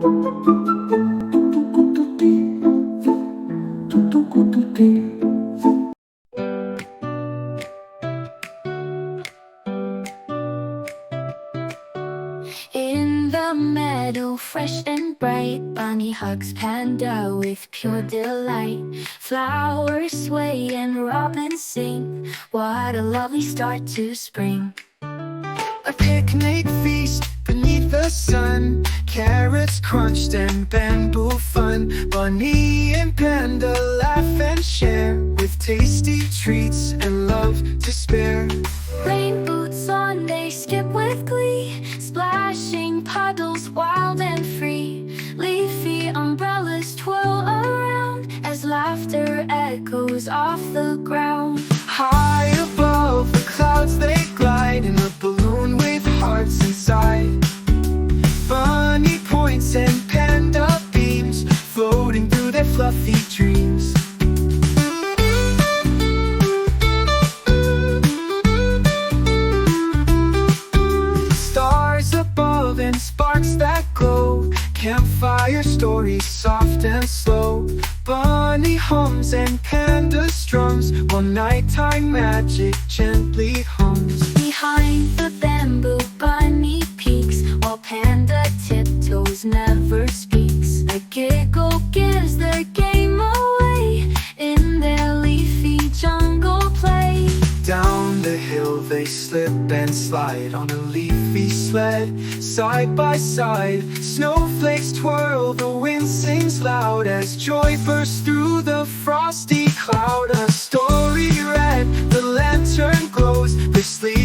In the meadow, fresh and bright, Bunny hugs Panda with pure delight. Flowers sway and robins sing. What a lovely start to spring. A picnic feast beneath the sun, carrots crunched and bamboo fun. Bunny and Panda laugh and share, with tasty treats and love to spare. Rain boots on, they skip with glee, splashing puddles wild and free. Leafy umbrellas twirl around as laughter echoes off the ground. High above the clouds they glide, in a balloon with hearts inside. Bunny points and Panda beams, floating through their fluffy dreams. Stars above and sparks that glow, campfire stories soft and slow. Bunny hums and Panda strums, while nighttime magic gently hums. Behind the bamboo, Bunny peeks, while Panda tiptoes, never speaks. A giggle gives their game away in their leafy jungle play. Down the hill they slip and slide on a leafy sled, side by side. Snowflakes twirl, the wind sings loud as joy bursts through the frosty cloud. A story read, the lantern glows, they sleep